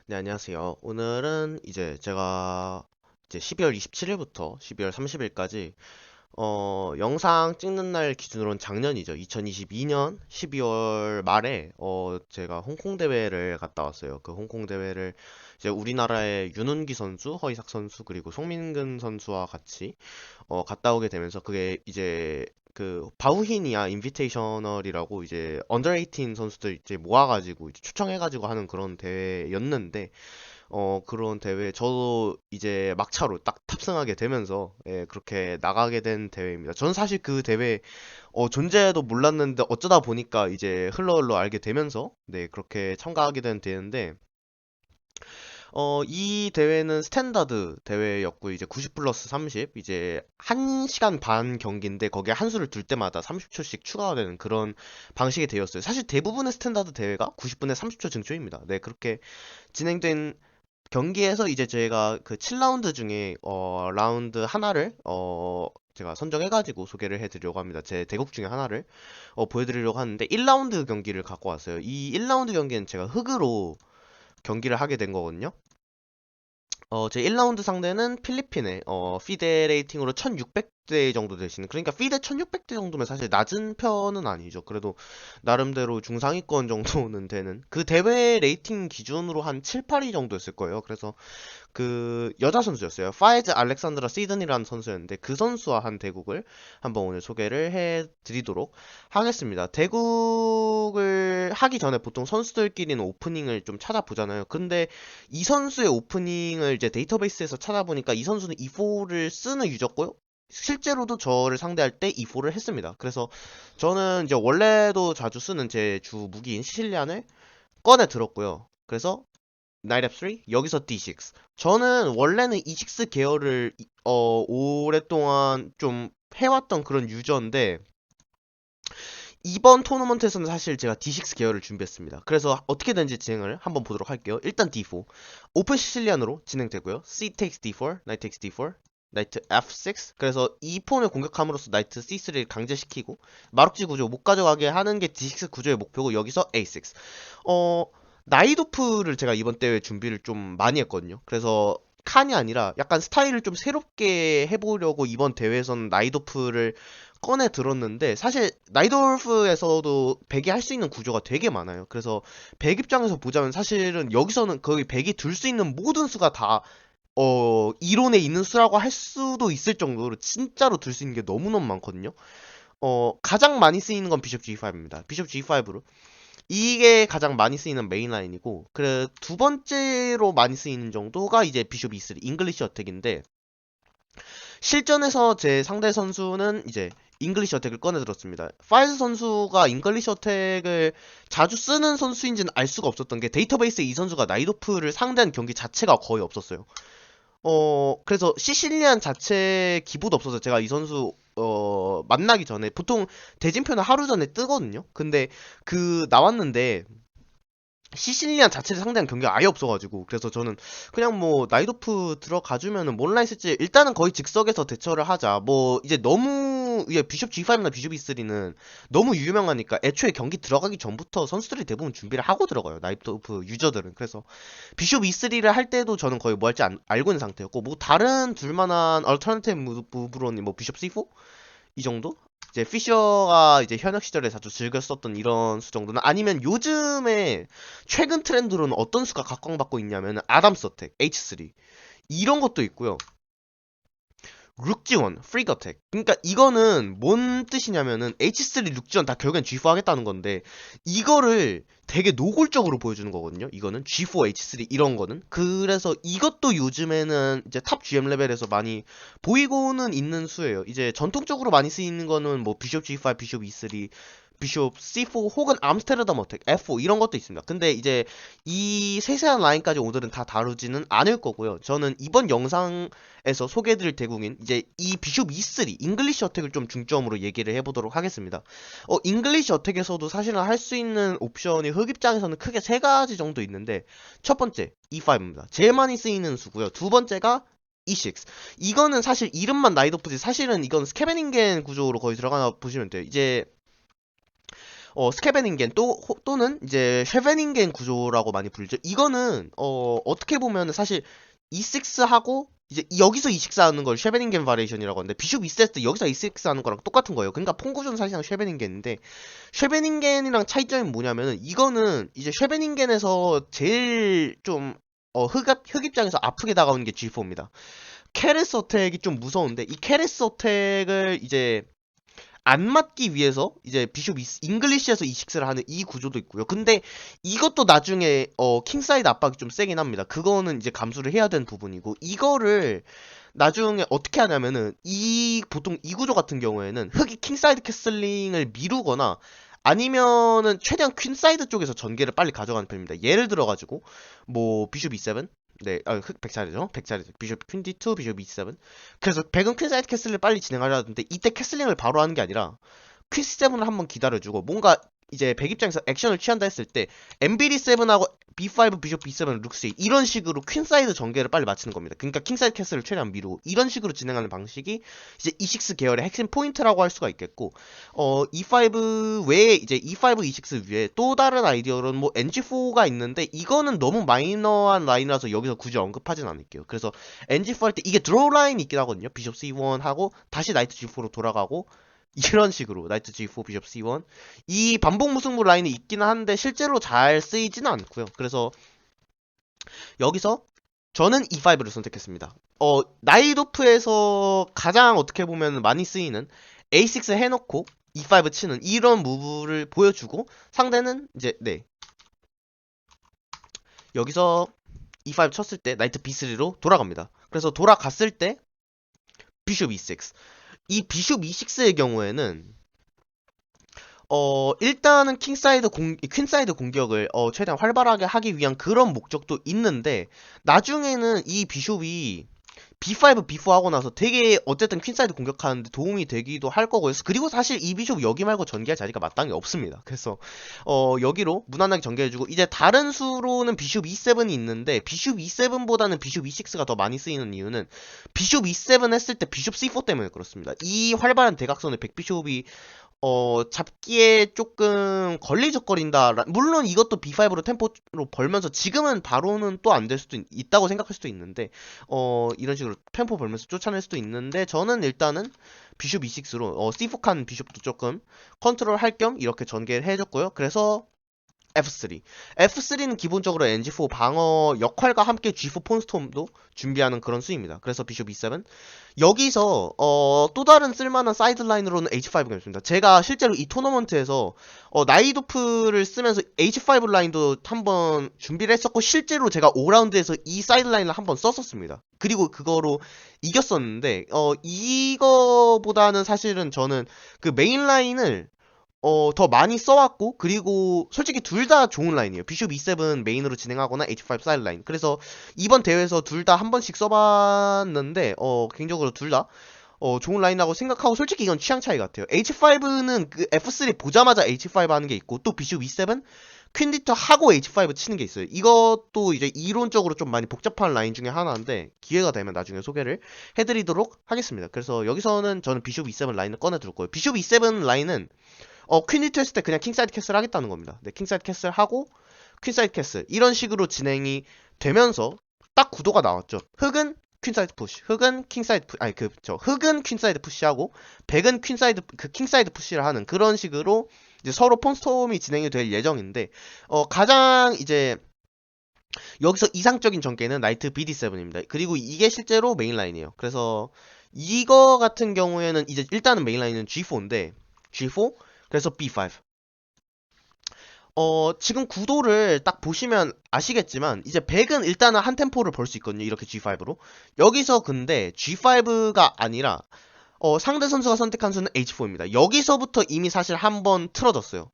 네, 안녕하세요. 오늘은 이제 제가 이제 12월 27일부터 12월 30일까지 영상 찍는 날 기준으로는 작년이죠. 2022년 12월 말에 제가 홍콩 대회를 갔다 왔어요. 그 홍콩 대회를 이제 우리나라의 윤은기 선수, 허이삭 선수 그리고 송민근 선수와 같이 갔다 오게 되면서 그게 이제 그 바우힌이야 인비테이셔널이라고 이제 언더 18 선수들 이제 모아가지고 이제 초청해가지고 하는 그런 대회였는데 그런 대회 저도 이제 막차로 딱 탑승하게 되면서 그렇게 나가게 된 대회입니다. 저는 사실 그 대회 존재도 몰랐는데 어쩌다 보니까 이제 흘러 알게 되면서 네 그렇게 참가하게 된 대회인데 이 대회는 스탠다드 대회였고 이제 90 플러스 30 이제 1시간 반 경기인데 거기에 한 수를 둘 때마다 30초씩 추가가 되는 그런 방식이 되었어요. 사실 대부분의 스탠다드 대회가 90분에 30초 증초입니다. 네, 그렇게 진행된 경기에서 이제 저희가 그 7라운드 중에 라운드 하나를 제가 선정해가지고 소개를 해드리려고 합니다. 제 대국 중에 하나를 보여드리려고 하는데 1라운드 경기를 갖고 왔어요. 이 1라운드 경기는 제가 흑으로 경기를 하게 된 거거든요. 제 1라운드 상대는 필리핀의 피데 레이팅으로 1600대 정도 되시는 그러니까 피데 1600대 정도면 사실 낮은 편은 아니죠. 그래도 나름대로 중상위권 정도는 되는 그 대회 레이팅 기준으로 한 7, 8위 정도였을 거예요. 그래서 그 여자 선수였어요. 파이즈 알렉산드라 시든이라는 선수였는데 그 선수와 한 대국을 한번 오늘 소개를 해드리도록 하겠습니다. 대국을 하기 전에 보통 선수들끼리는 오프닝을 좀 찾아보잖아요. 근데 이 선수의 오프닝을 이제 데이터베이스에서 찾아보니까 이 선수는 E4를 쓰는 유저고요. 실제로도 저를 상대할 때 E4를 했습니다. 그래서 저는 이제 원래도 자주 쓰는 제 주 무기인 시실리안을 꺼내 들었고요. 그래서 나이트 앱 3 여기서 D6 저는 원래는 E6 계열을 오랫동안 좀 해왔던 그런 유저인데 이번 토너먼트에서는 사실 제가 D6 계열을 준비했습니다. 그래서 어떻게 된지 진행을 한번 보도록 할게요. 일단 D4 오픈 시실리안으로 진행되고요. C takes D4, Knight takes D4, 나이트 F6 그래서 이 폰을 공격함으로써 나이트 C3를 강제시키고 마룩지 구조 못 가져가게 하는 게 D6 구조의 목표고 여기서 A6 어 나이도프를 제가 이번 대회 준비를 좀 많이 했거든요. 그래서 칸이 아니라 약간 스타일을 좀 새롭게 해보려고 이번 대회에서는 나이도프를 꺼내 들었는데 사실 나이돌프에서도 백이 할 수 있는 구조가 되게 많아요. 그래서 백 입장에서 보자면 사실은 여기서는 거의 백이 둘 수 있는 모든 수가 다 이론에 있는 수라고 할 수도 있을 정도로 진짜로 둘 수 있는 게 너무너무 많거든요. 가장 많이 쓰이는 건 비숍 G5입니다. 비숍 G5로 이게 가장 많이 쓰이는 메인 라인이고 그 두 번째로 많이 쓰이는 정도가 이제 비숍 E3 잉글리시 어택인데 실전에서 제 상대 선수는 이제 잉글리시 어택을 꺼내들었습니다. 파이즈 선수가 잉글리시 어택을 자주 쓰는 선수인지는 알 수가 없었던 게 데이터베이스에 이 선수가 나이도프를 상대한 경기 자체가 거의 없었어요. 그래서 시실리안 자체 기보도 없어서 제가 이 선수 만나기 전에 보통 대진표는 하루 전에 뜨거든요. 근데 그 나왔는데 시실리안 자체를 상대한 경기가 아예 없어가지고 그래서 저는 그냥 뭐 나이도프 들어가주면은 몰라 했을지 일단은 거의 즉석에서 대처를 하자 뭐 이제 너무 이게 비숍 G5나 비숍 E3는 너무 유명하니까 애초에 경기 들어가기 전부터 선수들이 대부분 준비를 하고 들어가요 나이도프 유저들은 그래서 비숍 E3를 할 때도 저는 거의 뭐 할지 알고 있는 상태였고 뭐 다른 둘만한 얼터너티브 무브로는 뭐 비숍 C4 이 정도? 이제 피셔가 이제 현역 시절에 자주 즐겨 썼던 이런 수 정도는 아니면 요즘에 최근 트렌드로는 어떤 수가 각광받고 있냐면 아담스 어택 H3 이런 것도 있고요. 룩지원, 프리거텍. 그러니까 이거는 뭔 뜻이냐면은 H3 룩지원 다 결국엔 G4 하겠다는 건데 이거를 되게 노골적으로 보여주는 거거든요. 이거는 G4, H3 이런 거는. 그래서 이것도 요즘에는 이제 탑 GM 레벨에서 많이 보이고는 있는 수예요. 이제 전통적으로 많이 쓰이는 거는 뭐 비숍 G5, 비숍 E3, 비숍 C4 혹은 암스테르담 어택 F4 이런 것도 있습니다. 근데 이제 이 세세한 라인까지 오늘은 다 다루지는 않을 거고요. 저는 이번 영상에서 소개해드릴 대국인 이제 이 비숍 E3 잉글리시 어택을 좀 중점으로 얘기를 해보도록 하겠습니다. 잉글리시 어택에서도 사실은 할 수 있는 옵션이 흑 입장에서는 크게 세 가지 정도 있는데 첫 번째 E5입니다. 제일 많이 쓰이는 수고요. 두 번째가 E6. 이거는 사실 이름만 나이도프지 사실은 이건 스캐베닝겐 구조로 거의 들어가나 보시면 돼요. 이제 스케베닝겐 또는 이제 쉐베닝겐 구조라고 많이 불리죠. 이거는 어떻게 보면 사실 E6 하고 이제 여기서 E6 하는 걸 쉐베닝겐 바리에이션이라고 하는데 비숍 E 때 여기서 E6 하는 거랑 똑같은 거예요. 그러니까 폰구조는 사실상 쉐베닝겐인데 쉐베닝겐이랑 차이점이 뭐냐면은 이거는 이제 쉐베닝겐에서 제일 좀 흑 입장에서 아프게 다가오는 게 G4입니다. 캐레스 어택이 좀 무서운데 이 캐레스 어택을 이제 안 맞기 위해서 이제 비숍 잉글리시에서 E6를 하는 이 구조도 있고요. 근데 이것도 나중에 킹사이드 압박이 좀 세긴 합니다. 그거는 이제 감수를 해야 되는 부분이고 이거를 나중에 어떻게 하냐면은 보통 이 구조 같은 경우에는 흑이 킹사이드 캐슬링을 미루거나 아니면은 최대한 퀸사이드 쪽에서 전개를 빨리 가져가는 편입니다. 예를 들어가지고 뭐 비숍 E7 네, 흑 100차례죠. 100차례죠. 비숍 퀸 D2, 비숍 E7. 그래서 백은 퀸사이드 캐슬을 빨리 진행하려 하는데 이때 캐슬링을 바로 하는 게 아니라 퀸 C7을 한번 기다려주고 뭔가 이제 백 입장에서 액션을 취한다 했을 때 MBD7하고 B5, 비숍 B7, 룩 C 이런 식으로 퀸사이드 전개를 빨리 맞추는 겁니다. 그러니까 킹사이드 캐슬을 최대한 미루고 이런 식으로 진행하는 방식이 이제 E6 계열의 핵심 포인트라고 할 수가 있겠고 E5 외에 이제 E5, E6 위에 또 다른 아이디어로는 뭐 NG4가 있는데 이거는 너무 마이너한 라인이라서 여기서 굳이 언급하진 않을게요. 그래서 NG4 할 때 이게 드로우 라인이 있긴 하거든요. 비숍 C1 하고 다시 나이트 G4로 돌아가고 이런 식으로 나이트 G4, 비숍 C1 이 반복 무승부 라인이 있기는 한데 실제로 잘 쓰이지는 않고요. 그래서 여기서 저는 E5를 선택했습니다. 나이도프에서 가장 어떻게 보면 많이 쓰이는 A6 해놓고 E5 치는 이런 무브를 보여주고 상대는 이제 네 여기서 E5 쳤을 때 나이트 B3로 돌아갑니다. 그래서 돌아갔을 때 비숍 E6 이 비숍 E6의 경우에는 일단은 퀸사이드 공격을 최대한 활발하게 하기 위한 그런 목적도 있는데 나중에는 이 비숍이 B5, B4 하고 나서 되게 어쨌든 퀸사이드 공격하는데 도움이 되기도 할 거고요. 그리고 사실 이 비숍 여기 말고 전개할 자리가 마땅히 없습니다. 그래서 여기로 무난하게 전개해주고 이제 다른 수로는 비숍 E7이 있는데 비숍 E7보다는 비숍 E6가 더 많이 쓰이는 이유는 비숍 E7 했을 때 비숍 C4 때문에 그렇습니다. 이 활발한 대각선을 백비숍이 잡기에 조금 걸리적거린다. 물론 이것도 B5로 템포로 벌면서 지금은 바로는 또 안 될 수도 있다고 생각할 수도 있는데, 이런 식으로 템포 벌면서 쫓아낼 수도 있는데, 저는 일단은 비숍 E6로, C4칸 비숍도 조금 컨트롤 할 겸 이렇게 전개를 해줬고요. 그래서 F3. F3는 기본적으로 NG4 방어 역할과 함께 G4 폰스톰도 준비하는 그런 수입니다. 그래서 비숍 E7. 여기서 또 다른 쓸만한 사이드라인으로는 H5가 있습니다. 제가 실제로 이 토너먼트에서 나이도프를 쓰면서 H5 라인도 한번 준비를 했었고 실제로 제가 5라운드에서 이 사이드라인을 한번 썼었습니다. 그리고 그거로 이겼었는데 이거보다는 사실은 저는 그 메인 라인을 더 많이 써왔고, 그리고 솔직히 둘 다 좋은 라인이에요. 비숍 E7 메인으로 진행하거나 H5 사이드 라인. 그래서 이번 대회에서 둘 다 한 번씩 써봤는데, 개인적으로 둘 다, 좋은 라인이라고 생각하고, 솔직히 이건 취향 차이 같아요. H5는 그 F3 보자마자 H5 하는 게 있고, 또 비숍 E7, 퀸디터 하고 H5 치는 게 있어요. 이것도 이제 이론적으로 좀 많이 복잡한 라인 중에 하나인데, 기회가 되면 나중에 소개를 해드리도록 하겠습니다. 그래서 여기서는 저는 비숍 E7 라인을 꺼내둘 거예요. 비숍 E7 라인은 퀸리트 했을 때 그냥 킹사이드 캐슬 하겠다는 겁니다. 네, 킹사이드 캐슬 하고 퀸사이드 캐슬 이런 식으로 진행이 되면서 딱 구도가 나왔죠. 흑은 퀸사이드 푸시, 흑은 킹사이드 푸시, 흑은 퀸사이드 푸시하고 백은 킹사이드 푸시를 하는 그런 식으로 이제 서로 폰스톰이 진행이 될 예정인데 가장 이제 여기서 이상적인 전개는 나이트 BD7입니다. 그리고 이게 실제로 메인 라인이에요. 그래서 이거 같은 경우에는 이제 일단은 메인 라인은 G4인데 G4 그래서 B5. 지금 구도를 딱 보시면 아시겠지만, 이제 100은 일단은 한 템포를 벌 수 있거든요. 이렇게 G5로. 여기서 근데 G5가 아니라, 상대 선수가 선택한 수는 H4입니다. 여기서부터 이미 사실 한번 틀어졌어요.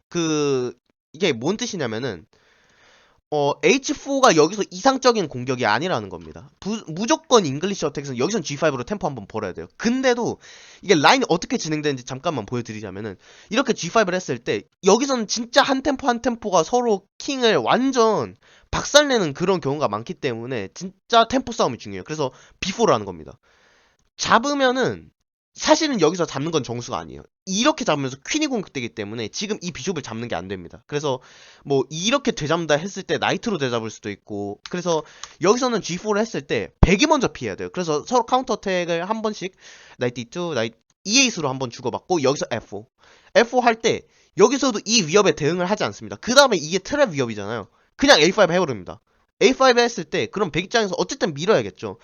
이게 뭔 뜻이냐면은, H4가 여기서 이상적인 공격이 아니라는 겁니다. 무조건 잉글리시 어택에서 여기선 G5로 템포 한번 벌어야 돼요. 근데도 이게 라인이 어떻게 진행되는지 잠깐만 보여드리자면은 이렇게 G5를 했을 때 여기서는 진짜 한 템포 한 템포가 서로 킹을 완전 박살내는 그런 경우가 많기 때문에 진짜 템포 싸움이 중요해요. 그래서 B4를 하는 겁니다. 잡으면은 사실은 여기서 잡는 건 정수가 아니에요. 이렇게 잡으면서 퀸이 공격되기 때문에 지금 이 비숍을 잡는 게 안 됩니다. 그래서 뭐 이렇게 되잡는다 했을 때 나이트로 되잡을 수도 있고, 그래서 여기서는 G4를 했을 때 백이 먼저 피해야 돼요. 그래서 서로 카운터 어택을 한 번씩 나이트 2, 나이트 E8으로 한번 주고받고, 여기서 F4 F4 할 때 여기서도 이 위협에 대응을 하지 않습니다. 그 다음에 이게 트랩 위협이잖아요. 그냥 A5 해버립니다. A5 했을 때 그럼 백 입장에서 어쨌든 밀어야겠죠.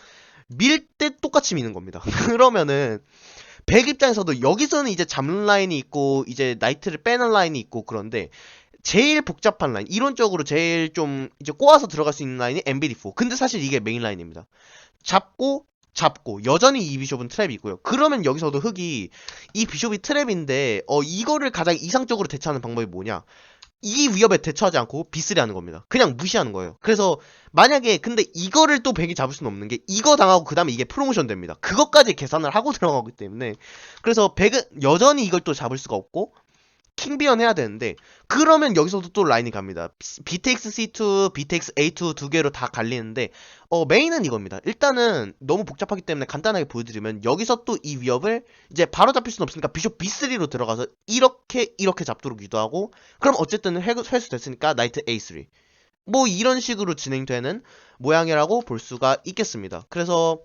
밀 때 똑같이 미는 겁니다. 그러면은 백 입장에서도 여기서는 이제 잡는 라인이 있고 이제 나이트를 빼는 라인이 있고, 그런데 제일 복잡한 라인, 이론적으로 제일 좀 이제 꼬아서 들어갈 수 있는 라인이 MBD4. 근데 사실 이게 메인 라인입니다. 잡고 여전히 이 비숍은 트랩이고요. 그러면 여기서도 흑이 이 비숍이 트랩인데 이거를 가장 이상적으로 대처하는 방법이 뭐냐? 이 위협에 대처하지 않고 비스리 하는 겁니다. 그냥 무시하는 거예요. 그래서 만약에 근데 이거를 또 백이 잡을 수는 없는 게, 이거 당하고 그 다음에 이게 프로모션 됩니다. 그것까지 계산을 하고 들어가기 때문에, 그래서 백은 여전히 이걸 또 잡을 수가 없고 킹비언 해야 되는데, 그러면 여기서도 또 라인이 갑니다. BTX C2, BTX A2 두 개로 다 갈리는데, 메인은 이겁니다. 일단은 너무 복잡하기 때문에 간단하게 보여드리면, 여기서 또 이 위협을 이제 바로 잡힐 수는 없으니까 비숍 B3로 들어가서 이렇게 잡도록 유도하고, 그럼 어쨌든 회수 됐으니까 나이트 A3, 뭐 이런 식으로 진행되는 모양이라고 볼 수가 있겠습니다. 그래서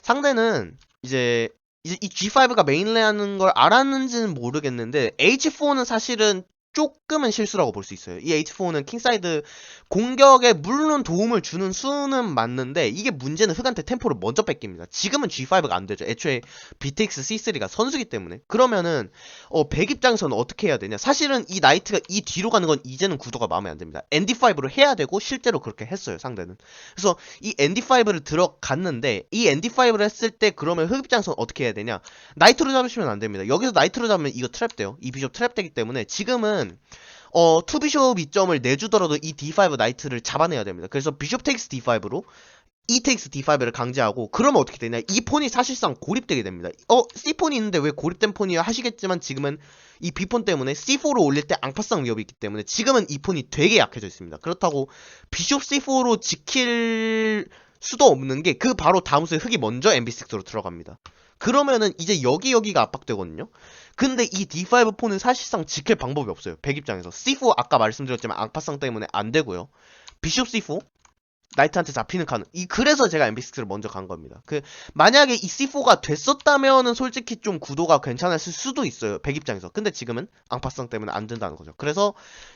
상대는 이제 이 G5가 메인레하는 걸 알았는지는 모르겠는데, H4는 사실은 조금은 실수라고 볼 수 있어요. 이 H4는 킹사이드 공격에 물론 도움을 주는 수는 맞는데, 이게 문제는 흑한테 템포를 먼저 뺏깁니다. 지금은 G5가 안 되죠. 애초에 BTX C3가 선수기 때문에. 그러면은 백 입장에서는 어떻게 해야 되냐? 사실은 이 나이트가 이 뒤로 가는 건 이제는 구도가 마음에 안 듭니다. ND5로 해야 되고 실제로 그렇게 했어요, 상대는. 그래서 이 ND5를 들어갔는데, 이 ND5를 했을 때 그러면 흑 입장에서는 어떻게 해야 되냐? 나이트로 잡으시면 안 됩니다. 여기서 나이트로 잡으면 이거 트랩 돼요. 이 비숍 트랩 되기 때문에 지금은 투비숍 이점을 내주더라도 이 D5 나이트를 잡아내야 됩니다. 그래서 비숍 테이크스 D5로 E takes D5를 강제하고, 그러면 어떻게 되냐? 이 폰이 사실상 고립되게 됩니다. C폰이 있는데 왜 고립된 폰이야 하시겠지만, 지금은 이 B폰 때문에 C4로 올릴 때 앙파상 위협이 있기 때문에 지금은 이 폰이 되게 약해져 있습니다. 그렇다고 비숍 C4로 지킬 수도 없는 게, 그 바로 다음 수에 흑이 먼저 MB6로 들어갑니다. 그러면은 이제 여기가 압박되거든요. 근데 이 D5 폰은 사실상 지킬 방법이 없어요. 백 입장에서 C4 아까 말씀드렸지만 앙파상 때문에 안 되고요. 비숍 C4 나이트한테 잡히는 카는, 그래서 제가 MB6를 먼저 간 겁니다. 만약에 이 C4가 됐었다면은 솔직히 좀 구도가 괜찮았을 수도 있어요, 백 입장에서. 근데 지금은 앙파성 때문에 안 된다는 거죠. 그래서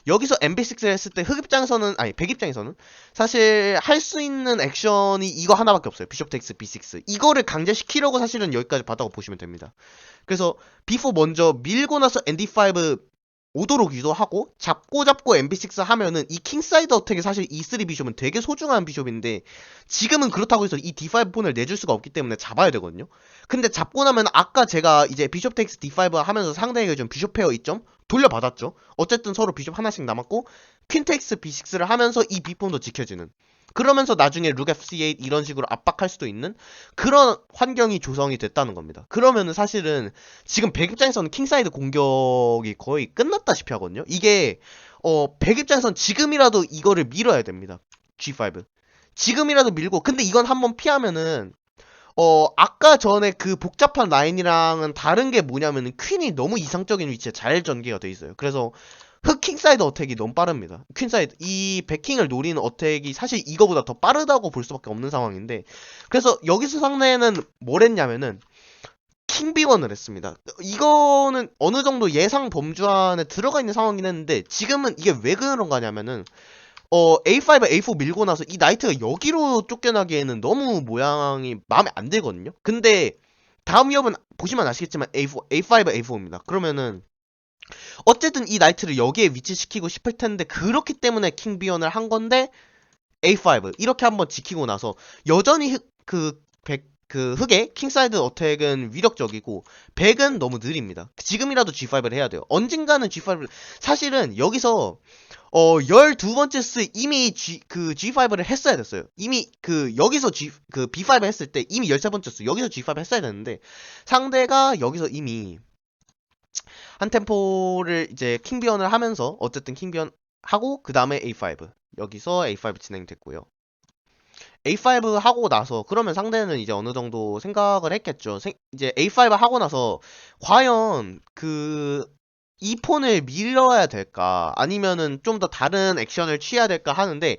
여기서 MB6를 했을 때 흑 입장에서는, 아니 백 입장에서는 사실 할 수 있는 액션이 이거 하나밖에 없어요. 비숍 텍스 B6 이거를 강제시키려고 사실은 여기까지 봤다고 보시면 됩니다. 그래서 B4 먼저 밀고 나서 ND5 오도록 유도하고, 잡고 MB6 하면은 이 킹사이드 어택이 사실 E3 비숍은 되게 소중한 비숍인데, 지금은 그렇다고 해서 이 D5 폰을 내줄 수가 없기 때문에 잡아야 되거든요. 근데 잡고 나면 아까 제가 이제 비숍 텍스 D5 하면서 상대에게 좀 비숍 페어 이점 돌려받았죠. 어쨌든 서로 비숍 하나씩 남았고, 퀸 텍스 B6를 하면서 이 B폰도 지켜지는, 그러면서 나중에 룩 FC8 이런 식으로 압박할 수도 있는 그런 환경이 조성이 됐다는 겁니다. 그러면은 사실은 지금 백 입장에서는 킹사이드 공격이 거의 끝났다시피 하거든요. 이게 백 입장에서는 지금이라도 이거를 밀어야 됩니다. G5 지금이라도 밀고, 근데 이건 한번 피하면은 아까 전에 그 복잡한 라인이랑은 다른 게 뭐냐면은 퀸이 너무 이상적인 위치에 잘 전개가 돼 있어요. 그래서 킹사이드 어택이 너무 빠릅니다. 퀸사이드 이 백킹을 노리는 어택이 사실 이거보다 더 빠르다고 볼 수밖에 없는 상황인데, 그래서 여기서 상대는 뭘 했냐면은 킹비원을 했습니다. 이거는 어느 정도 예상 범주 안에 들어가 있는 상황이긴 했는데, 지금은 이게 왜 그런 거냐면은 A5, A4 밀고 나서 이 나이트가 여기로 쫓겨나기에는 너무 모양이 마음에 안 들거든요. 근데 다음 위협은 보시면 아시겠지만 A4, A5, A4입니다. 그러면은 어쨌든 이 나이트를 여기에 위치시키고 싶을 텐데, 그렇기 때문에 킹비언을 한 건데, A5 이렇게 한번 지키고 나서 여전히 흑의 킹사이드 어택은 위력적이고 백은 너무 느립니다. 지금이라도 G5를 해야 돼요. 언젠가는 G5를, 사실은 여기서 12번째 스 이미 G5를 했어야 됐어요. 이미 여기서 B5 했을 때 이미 13번째 스 여기서 G5 했어야 되는데, 상대가 여기서 이미 한 템포를 이제 킹비언을 하면서, 어쨌든 킹비언 하고 그 다음에 A5, 여기서 A5 진행됐고요. A5 하고 나서 그러면 상대는 이제 어느 정도 생각을 했겠죠. 이제 A5 하고 나서 과연 이 폰을 밀어야 될까? 아니면은 좀 더 다른 액션을 취해야 될까 하는데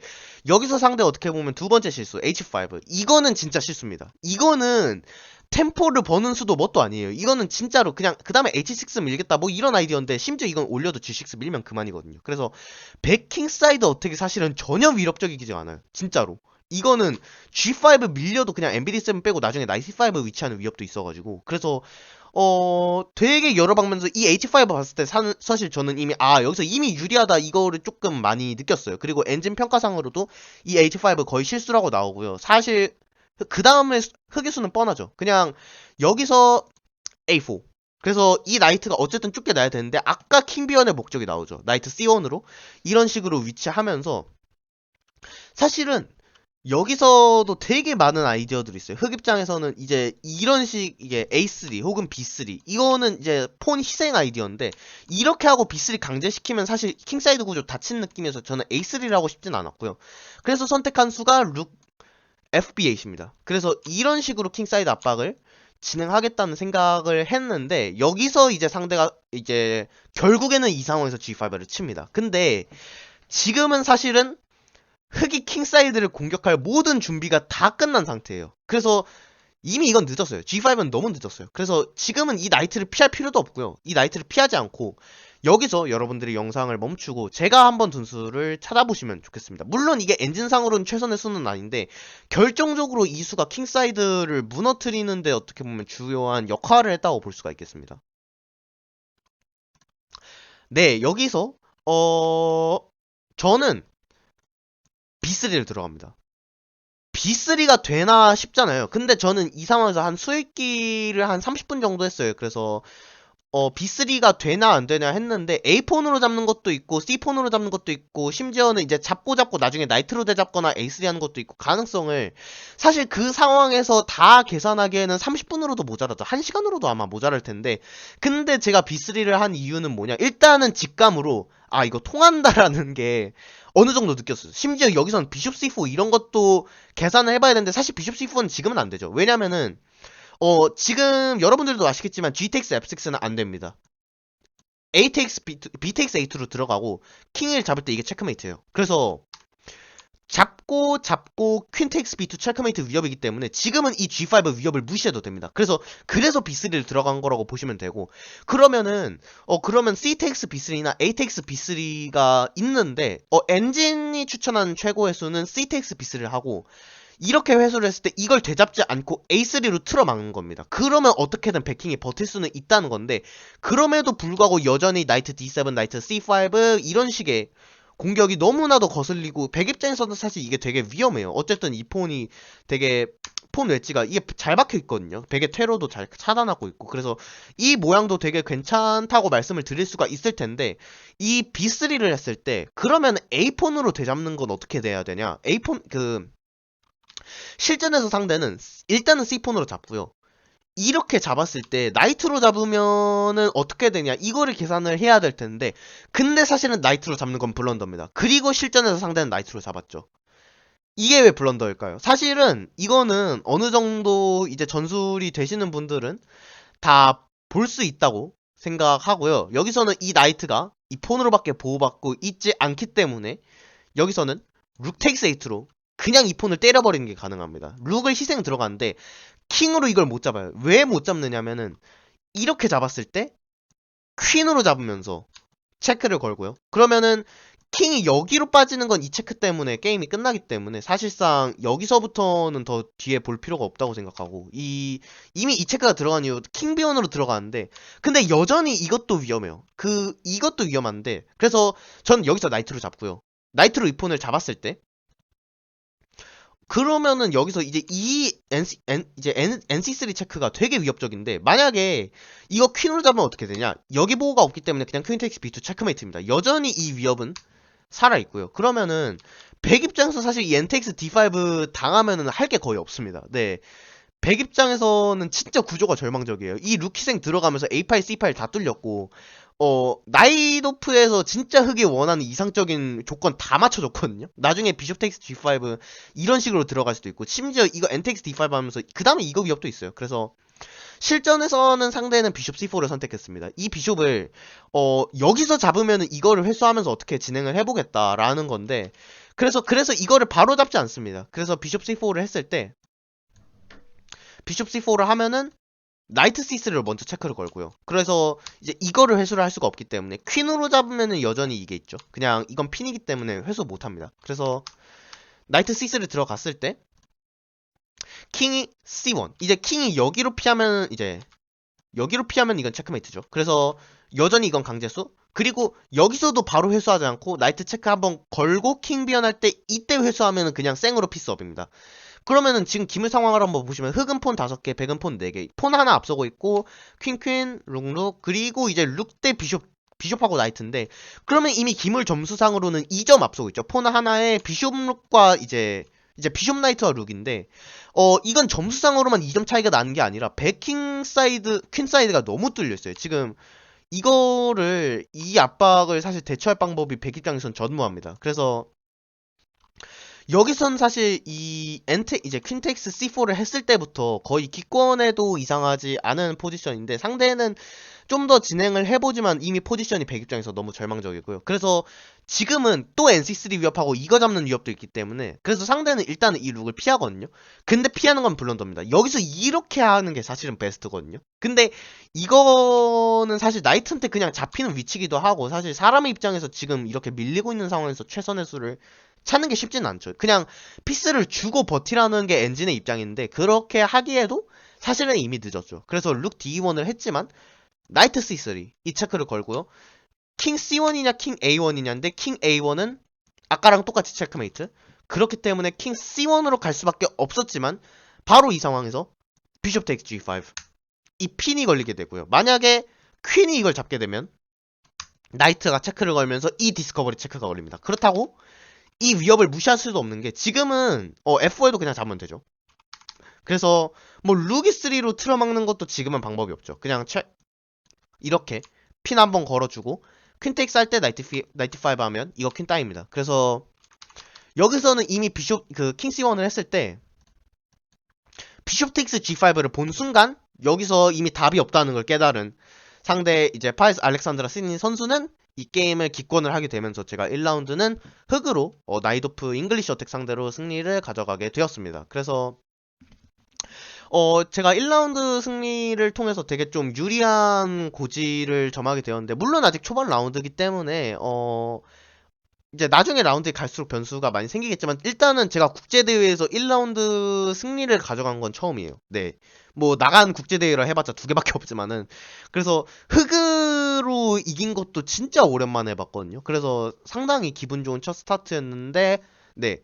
여기서 상대 어떻게 보면 두 번째 실수 H5 이거는 진짜 실수입니다. 이거는 템포를 버는 수도 뭣도 아니에요. 이거는 진짜로 그냥 그 다음에 H6 밀겠다 뭐 이런 아이디어인데 심지어 이건 올려도 G6 밀면 그만이거든요. 그래서 백킹 사이드 어택이 사실은 전혀 위협적이지 않아요. 진짜로. 이거는 G5 밀려도 그냥 MBD7 빼고 나중에 나이스5 위치하는 위협도 있어가지고 그래서 되게 여러 방면에서 이 H5 봤을 때 사실 저는 이미 여기서 이미 유리하다 이거를 조금 많이 느꼈어요. 그리고 엔진 평가상으로도 이 H5 거의 실수라고 나오고요. 사실 그 다음에 흑의 수는 뻔하죠. 그냥 여기서 A4. 그래서 이 나이트가 어쨌든 쫓겨 나야 되는데 아까 킹비언의 목적이 나오죠. 나이트 C1으로 이런 식으로 위치하면서 사실은 여기서도 되게 많은 아이디어들이 있어요. 흑 입장에서는 이제 이런 식 이게 A3 혹은 B3 이거는 이제 폰 희생 아이디어인데 이렇게 하고 B3 강제시키면 사실 킹사이드 구조 닫힌 느낌이어서 저는 A3를 하고 싶진 않았고요. 그래서 선택한 수가 룩 FB8입니다. 그래서 이런 식으로 킹사이드 압박을 진행하겠다는 생각을 했는데 여기서 이제 상대가 이제 결국에는 이 상황에서 G5를 칩니다. 근데 지금은 사실은 흑이 킹사이드를 공격할 모든 준비가 다 끝난 상태예요. 그래서 이미 이건 늦었어요. G5는 너무 늦었어요. 그래서 지금은 이 나이트를 피할 필요도 없고요. 이 나이트를 피하지 않고 여기서 여러분들이 영상을 멈추고 제가 한번 둔수를 찾아보시면 좋겠습니다. 물론 이게 엔진상으로는 최선의 수는 아닌데 결정적으로 이 수가 킹사이드를 무너뜨리는데 어떻게 보면 중요한 역할을 했다고 볼 수가 있겠습니다. 네, 여기서 저는 B3를 들어갑니다. B3가 되나 싶잖아요. 근데 저는 이 상황에서 한 수익기를 한 30분 정도 했어요. 그래서 B3가 되나 안 되나 했는데 A폰으로 잡는 것도 있고 C폰으로 잡는 것도 있고 심지어는 이제 잡고 나중에 나이트로 되잡거나 A3 하는 것도 있고 가능성을 사실 그 상황에서 다 계산하기에는 30분으로도 모자라죠. 1시간으로도 아마 모자랄 텐데 근데 제가 B3를 한 이유는 뭐냐 일단은 직감으로 이거 통한다라는 게 어느 정도 느꼈어요. 심지어 여기선 비숍 C4 이런 것도 계산을 해봐야 되는데 사실 비숍 C4는 지금은 안 되죠. 왜냐면은 지금 여러분들도 아시겠지만 GTX F6는 안 됩니다. ATX, BTX A2로 들어가고 킹을 잡을 때 이게 체크메이트예요. 그래서 잡고 퀸텍스 B2 체크메이트 위협이기 때문에 지금은 이 G5 위협을 무시해도 됩니다. 그래서 B3를 들어간 거라고 보시면 되고 그러면 CTX B3나 ATX B3가 있는데 엔진이 추천하는 최고의 수는 CTX B3를 하고 이렇게 회수를 했을 때 이걸 되잡지 않고 A3로 틀어막는 겁니다. 그러면 어떻게든 베킹이 버틸 수는 있다는 건데 그럼에도 불구하고 여전히 나이트 D7, 나이트 C5 이런 식의 공격이 너무나도 거슬리고 백 입장에서는 사실 이게 되게 위험해요. 어쨌든 이 폰이 되게 폰 웨지가 이게 잘 박혀 있거든요. 백의 퇴로도 잘 차단하고 있고 그래서 이 모양도 되게 괜찮다고 말씀을 드릴 수가 있을 텐데 이 B3를 했을 때 그러면 A폰으로 되잡는 건 어떻게 돼야 되냐? A폰 실전에서 상대는 일단은 C폰으로 잡고요. 이렇게 잡았을 때 나이트로 잡으면은 어떻게 되냐 이거를 계산을 해야 될 텐데 근데 사실은 나이트로 잡는 건 블런더입니다. 그리고 실전에서 상대는 나이트로 잡았죠. 이게 왜 블런더일까요? 사실은 이거는 어느 정도 이제 전술이 되시는 분들은 다 볼 수 있다고 생각하고요. 여기서는 이 나이트가 이 폰으로밖에 보호받고 있지 않기 때문에 여기서는 룩 테이크스 8로 그냥 이 폰을 때려버리는 게 가능합니다. 룩을 희생 들어가는데 킹으로 이걸 못 잡아요. 왜 못 잡느냐면은 이렇게 잡았을 때 퀸으로 잡으면서 체크를 걸고요. 그러면은 킹이 여기로 빠지는 건 이 체크 때문에 게임이 끝나기 때문에 사실상 여기서부터는 더 뒤에 볼 필요가 없다고 생각하고 이미 이 체크가 들어간 이후 킹비언으로 들어가는데 근데 여전히 이것도 위험해요. 이것도 위험한데 그래서 전 여기서 나이트로 잡고요. 나이트로 이 폰을 잡았을 때 그러면은 여기서 이제 NC3 체크가 되게 위협적인데 만약에 이거 퀸으로 잡으면 어떻게 되냐 여기 보호가 없기 때문에 그냥 퀸 텍스 B2 체크메이트입니다. 여전히 이 위협은 살아있고요. 그러면은 백 입장에서 사실 이 NTX D5 당하면은 할 게 거의 없습니다. 네. 백 입장에서는 진짜 구조가 절망적이에요. 이 루키생 들어가면서 A 파일, C 파일 다 뚫렸고 나이도프에서 진짜 흑이 원하는 이상적인 조건 다 맞춰줬거든요. 나중에 비숍 텍스 G5 이런 식으로 들어갈 수도 있고, 심지어 이거 NTX D5 하면서 그 다음에 이거 위협도 있어요. 그래서 실전에서는 상대는 비숍 C4를 선택했습니다. 이 비숍을 여기서 잡으면 이거를 회수하면서 어떻게 진행을 해보겠다라는 건데, 그래서 이거를 바로 잡지 않습니다. 그래서 비숍 C4를 했을 때 비숍 C4를 하면은 나이트 C3를 먼저 체크를 걸고요. 그래서 이제 이거를 회수를 할 수가 없기 때문에 퀸으로 잡으면은 여전히 이게 있죠. 그냥 이건 핀이기 때문에 회수 못합니다. 그래서 나이트 C3를 들어갔을 때 킹이 C1, 이제 킹이 여기로 피하면 이건 체크메이트죠. 그래서 여전히 이건 강제수. 그리고 여기서도 바로 회수하지 않고 나이트 체크 한번 걸고 킹 비언할 때 이때 회수하면은 그냥 생으로 피스업입니다. 그러면은 지금 기물 상황을 한번 보시면 흑은 폰 5개, 백은 폰 4개. 폰 하나 앞서고 있고 퀸퀸, 룩룩, 그리고 이제 룩 대 비숍하고 나이트인데, 그러면 이미 기물 점수상으로는 2점 앞서고 있죠. 폰 하나에 비숍 룩과 이제 비숍 나이트와 룩인데, 이건 점수상으로만 2점 차이가 나는 게 아니라 백킹 사이드, 퀸 사이드가 너무 뚫려 있어요. 지금 이 압박을 사실 대처할 방법이 백 입장에선 전무합니다. 그래서 여기선 사실 이제 퀸텍스 C4를 했을 때부터 거의 기권에도 이상하지 않은 포지션인데, 상대는 좀 더 진행을 해보지만 이미 포지션이 백 입장에서 너무 절망적이고요. 그래서 지금은 또 NC3 위협하고 이거 잡는 위협도 있기 때문에, 그래서 상대는 일단은 이 룩을 피하거든요. 근데 피하는 건 블런더입니다. 여기서 이렇게 하는 게 사실은 베스트거든요. 근데 이거는 사실 나이트한테 그냥 잡히는 위치기도 하고, 사실 사람의 입장에서 지금 이렇게 밀리고 있는 상황에서 최선의 수를 찾는 게 쉽진 않죠. 그냥 피스를 주고 버티라는 게 엔진의 입장인데, 그렇게 하기에도 사실은 이미 늦었죠. 그래서 룩 D1을 했지만 나이트 C3 이 체크를 걸고요. 킹 C1이냐 킹 A1이냐인데, 킹 A1은 아까랑 똑같이 체크메이트. 그렇기 때문에 킹 C1으로 갈 수밖에 없었지만, 바로 이 상황에서 비숍 테이크 G5 이 핀이 걸리게 되고요. 만약에 퀸이 이걸 잡게 되면 나이트가 체크를 걸면서 이 디스커버리 체크가 걸립니다. 그렇다고 이 위협을 무시할 수도 없는 게, 지금은 F4에도 그냥 잡으면 되죠. 그래서 뭐 루기 3로 틀어막는 것도 지금은 방법이 없죠. 그냥 이렇게 핀 한번 걸어주고 퀸텍스 할 때 나이트 5 하면 이거 퀸 따입니다. 그래서 여기서는 이미 비숍 킹 C1을 했을 때 비숍 텍스 G5를 본 순간 여기서 이미 답이 없다는 걸 깨달은 상대 이제 파이스 알렉산드라 시드니 선수는 이 게임을 기권을 하게 되면서 제가 1라운드는 흑으로 나이도프 잉글리시 어택 상대로 승리를 가져가게 되었습니다. 그래서 제가 1라운드 승리를 통해서 되게 좀 유리한 고지를 점하게 되었는데, 물론 아직 초반 라운드이기 때문에 이제 나중에 라운드에 갈수록 변수가 많이 생기겠지만, 일단은 제가 국제대회에서 1라운드 승리를 가져간 건 처음이에요. 네. 뭐 나간 국제대회라 해봤자 2개밖에 없지만은, 그래서 흑으로 이긴 것도 진짜 오랜만에 해봤거든요. 그래서 상당히 기분 좋은 첫 스타트였는데, 네.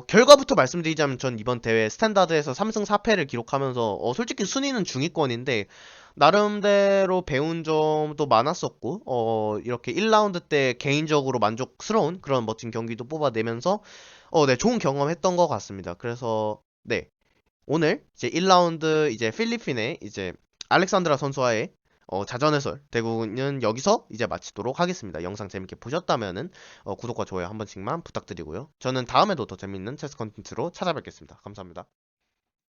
결과부터 말씀드리자면 전 이번 대회 스탠다드에서 3승 4패를 기록하면서 솔직히 순위는 중위권인데, 나름대로 배운 점도 많았었고, 이렇게 1라운드 때 개인적으로 만족스러운 그런 멋진 경기도 뽑아내면서 네, 좋은 경험했던 것 같습니다. 그래서 네, 오늘 이제 1라운드 이제 필리핀의 이제 알렉산드라 선수와의 자전 해설 대구는 여기서 이제 마치도록 하겠습니다. 영상 재밌게 보셨다면은 구독과 좋아요 한 번씩만 부탁드리고요. 저는 다음에도 더 재밌는 체스 컨텐츠로 찾아뵙겠습니다. 감사합니다.